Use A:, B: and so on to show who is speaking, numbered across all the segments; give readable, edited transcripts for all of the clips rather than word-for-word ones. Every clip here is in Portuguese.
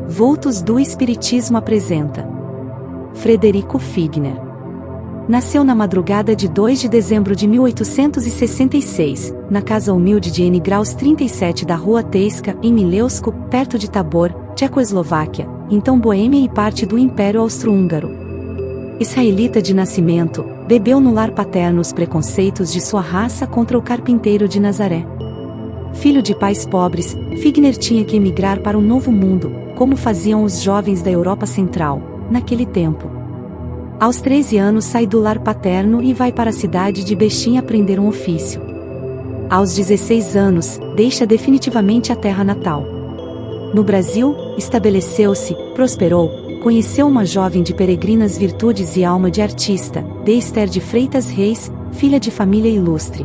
A: Vultos do Espiritismo apresenta Frederico Figner. Nasceu na madrugada de 2 de dezembro de 1866, na casa humilde de N. Graus 37 da Rua Teiska, em Mileusko, perto de Tabor, Tchecoslováquia, então Boêmia e parte do Império Austro-Húngaro. Israelita de nascimento, bebeu no lar paterno os preconceitos de sua raça contra o carpinteiro de Nazaré. Filho de pais pobres, Figner tinha que emigrar para um novo mundo, como faziam os jovens da Europa Central, naquele tempo. Aos 13 anos sai do lar paterno e vai para a cidade de Bexim aprender um ofício. Aos 16 anos, deixa definitivamente a terra natal. No Brasil, estabeleceu-se, prosperou, conheceu uma jovem de peregrinas virtudes e alma de artista, Esther de Freitas Reis, filha de família ilustre.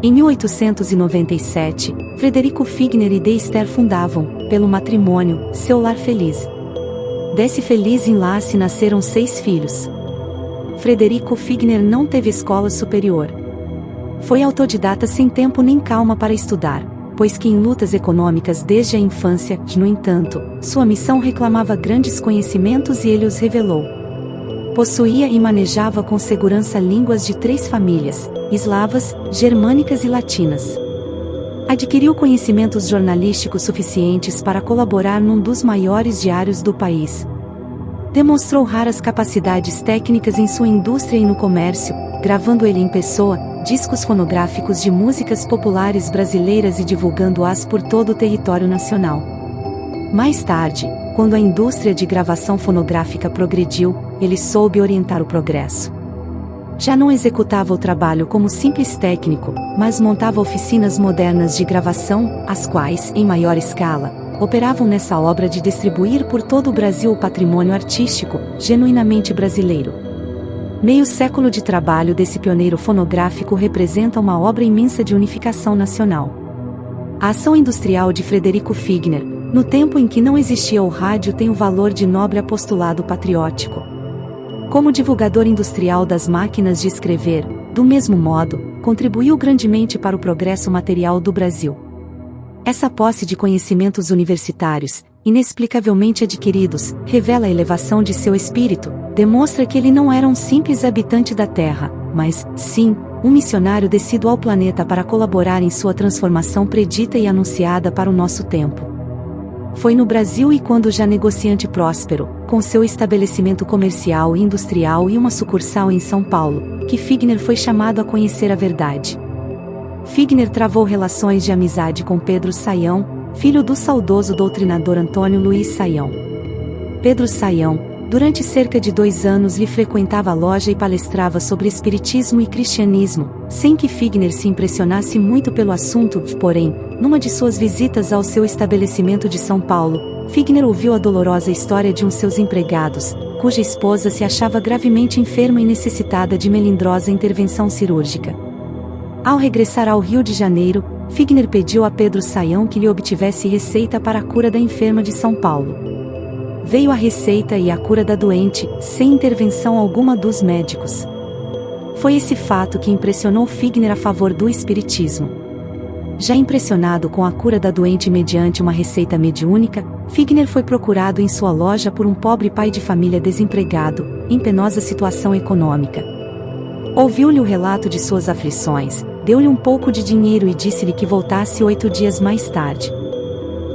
A: Em 1897, Frederico Figner e Esther fundavam, pelo matrimônio, seu lar feliz. Desse feliz enlace nasceram 6 filhos. Frederico Figner não teve escola superior. Foi autodidata sem tempo nem calma para estudar, pois que em lutas econômicas desde a infância, no entanto, sua missão reclamava grandes conhecimentos e ele os revelou. Possuía e manejava com segurança línguas de 3 famílias, eslavas, germânicas e latinas. Adquiriu conhecimentos jornalísticos suficientes para colaborar num dos maiores diários do país. Demonstrou raras capacidades técnicas em sua indústria e no comércio, gravando ele em pessoa, discos fonográficos de músicas populares brasileiras e divulgando-as por todo o território nacional. Mais tarde, quando a indústria de gravação fonográfica progrediu, ele soube orientar o progresso. Já não executava o trabalho como simples técnico, mas montava oficinas modernas de gravação, as quais, em maior escala, operavam nessa obra de distribuir por todo o Brasil o patrimônio artístico, genuinamente brasileiro. Meio século de trabalho desse pioneiro fonográfico representa uma obra imensa de unificação nacional. A ação industrial de Frederico Figner, no tempo em que não existia o rádio, tem o valor de nobre apostolado patriótico. Como divulgador industrial das máquinas de escrever, do mesmo modo, contribuiu grandemente para o progresso material do Brasil. Essa posse de conhecimentos universitários, inexplicavelmente adquiridos, revela a elevação de seu espírito, demonstra que ele não era um simples habitante da Terra, mas, sim, um missionário descido ao planeta para colaborar em sua transformação predita e anunciada para o nosso tempo. Foi no Brasil e quando já negociante próspero, com seu estabelecimento comercial e industrial e uma sucursal em São Paulo, que Figner foi chamado a conhecer a verdade. Figner travou relações de amizade com Pedro Saião, filho do saudoso doutrinador Antônio Luiz Saião. Pedro Saião, durante cerca de 2 anos lhe frequentava a loja e palestrava sobre espiritismo e cristianismo, sem que Figner se impressionasse muito pelo assunto, porém, numa de suas visitas ao seu estabelecimento de São Paulo, Figner ouviu a dolorosa história de um seus empregados, cuja esposa se achava gravemente enferma e necessitada de melindrosa intervenção cirúrgica. Ao regressar ao Rio de Janeiro, Figner pediu a Pedro Saião que lhe obtivesse receita para a cura da enferma de São Paulo. Veio a receita e a cura da doente, sem intervenção alguma dos médicos. Foi esse fato que impressionou Figner a favor do espiritismo. Já impressionado com a cura da doente mediante uma receita mediúnica, Figner foi procurado em sua loja por um pobre pai de família desempregado, em penosa situação econômica. Ouviu-lhe o relato de suas aflições, deu-lhe um pouco de dinheiro e disse-lhe que voltasse 8 dias mais tarde.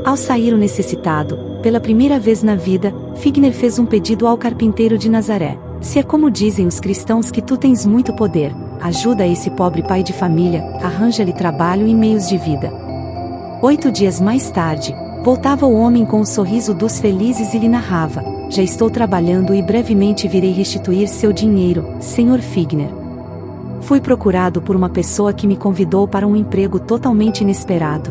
A: Ao sair o necessitado, pela primeira vez na vida, Figner fez um pedido ao carpinteiro de Nazaré: se é como dizem os cristãos que tu tens muito poder, ajuda esse pobre pai de família, arranja-lhe trabalho e meios de vida. 8 dias mais tarde, voltava o homem com o sorriso dos felizes e lhe narrava: já estou trabalhando e brevemente virei restituir seu dinheiro, Sr. Figner. Fui procurado por uma pessoa que me convidou para um emprego totalmente inesperado.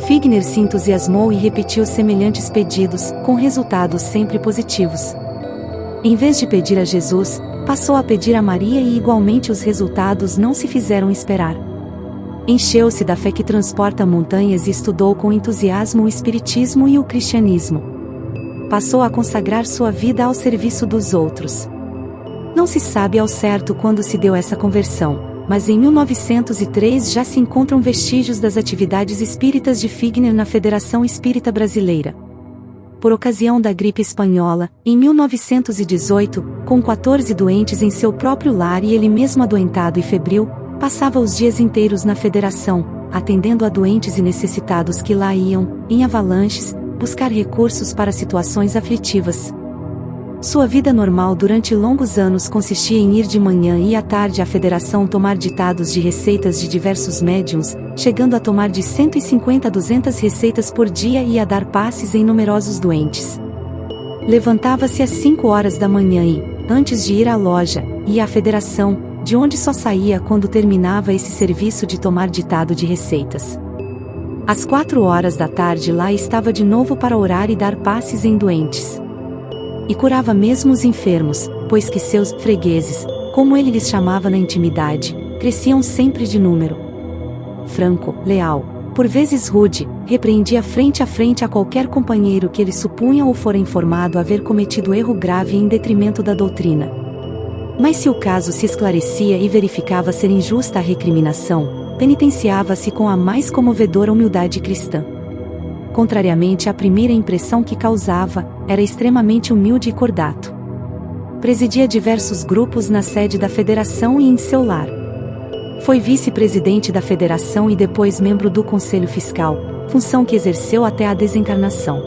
A: Figner se entusiasmou e repetiu semelhantes pedidos, com resultados sempre positivos. Em vez de pedir a Jesus, passou a pedir a Maria e igualmente os resultados não se fizeram esperar. Encheu-se da fé que transporta montanhas e estudou com entusiasmo o espiritismo e o cristianismo. Passou a consagrar sua vida ao serviço dos outros. Não se sabe ao certo quando se deu essa conversão, mas em 1903 já se encontram vestígios das atividades espíritas de Figner na Federação Espírita Brasileira. por ocasião da gripe espanhola, em 1918, com 14 doentes em seu próprio lar e ele mesmo adoentado e febril, passava os dias inteiros na federação, atendendo a doentes e necessitados que lá iam, em avalanches, buscar recursos para situações aflitivas. Sua vida normal durante longos anos consistia em ir de manhã e à tarde à federação tomar ditados de receitas de diversos médiuns, chegando a tomar de 150 a 200 receitas por dia e a dar passes em numerosos doentes. Levantava-se às 5 horas da manhã e, antes de ir à loja, ia à federação, de onde só saía quando terminava esse serviço de tomar ditado de receitas. Às 4 horas da tarde lá estava de novo para orar e dar passes em doentes. E curava mesmo os enfermos, pois que seus fregueses, como ele lhes chamava na intimidade, cresciam sempre de número. Franco, leal, por vezes rude, repreendia frente a frente a qualquer companheiro que ele supunha ou fora informado haver cometido erro grave em detrimento da doutrina. Mas se o caso se esclarecia e verificava ser injusta a recriminação, penitenciava-se com a mais comovedora humildade cristã. Contrariamente à primeira impressão que causava, era extremamente humilde e cordato. Presidia diversos grupos na sede da federação e em seu lar. Foi vice-presidente da federação e depois membro do Conselho Fiscal, função que exerceu até a desencarnação.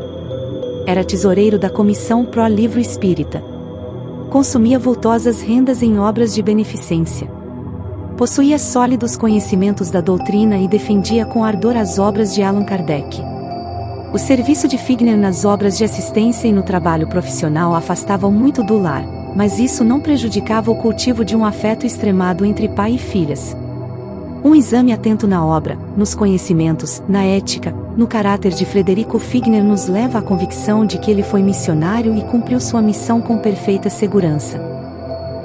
A: Era tesoureiro da Comissão Pró-Livro Espírita. Consumia vultosas rendas em obras de beneficência. Possuía sólidos conhecimentos da doutrina e defendia com ardor as obras de Allan Kardec. O serviço de Figner nas obras de assistência e no trabalho profissional afastava-o muito do lar, mas isso não prejudicava o cultivo de um afeto extremado entre pai e filhas. Um exame atento na obra, nos conhecimentos, na ética, no caráter de Frederico Figner nos leva à convicção de que ele foi missionário e cumpriu sua missão com perfeita segurança.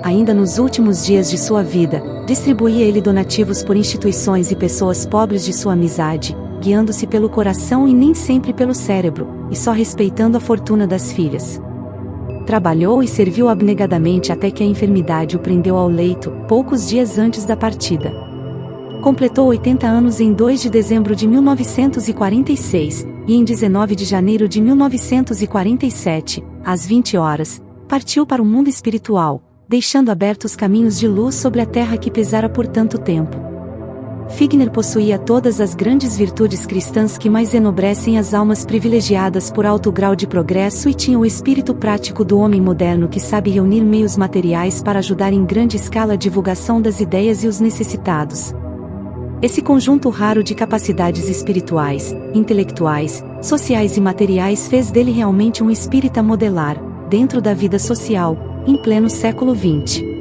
A: Ainda nos últimos dias de sua vida, distribuía ele donativos por instituições e pessoas pobres de sua amizade, guiando-se pelo coração e nem sempre pelo cérebro, e só respeitando a fortuna das filhas. Trabalhou e serviu abnegadamente até que a enfermidade o prendeu ao leito, poucos dias antes da partida. Completou 80 anos em 2 de dezembro de 1946, e em 19 de janeiro de 1947, às 20 horas, partiu para o mundo espiritual, deixando abertos caminhos de luz sobre a terra que pesara por tanto tempo. Figner possuía todas as grandes virtudes cristãs que mais enobrecem as almas privilegiadas por alto grau de progresso e tinha o espírito prático do homem moderno que sabe reunir meios materiais para ajudar em grande escala a divulgação das ideias e os necessitados. Esse conjunto raro de capacidades espirituais, intelectuais, sociais e materiais fez dele realmente um espírita modelar, dentro da vida social, em pleno século XX.